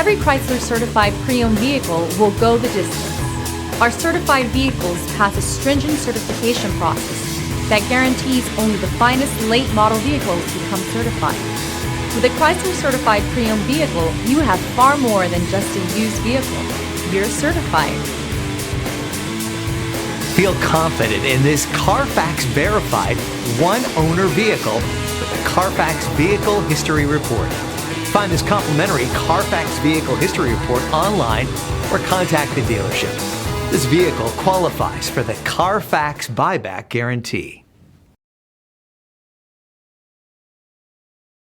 Every Chrysler certified pre-owned vehicle will go the distance. Our certified vehicles pass a stringent certification process that guarantees only the finest late model vehicles become certified. With a Chrysler certified pre-owned vehicle, you have far more than just a used vehicle. You're certified. Feel confident in this Carfax verified one-owner vehicle with the Carfax Vehicle History Report. Find this complimentary Carfax Vehicle History Report online or contact the dealership. This vehicle qualifies for the Carfax Buyback Guarantee.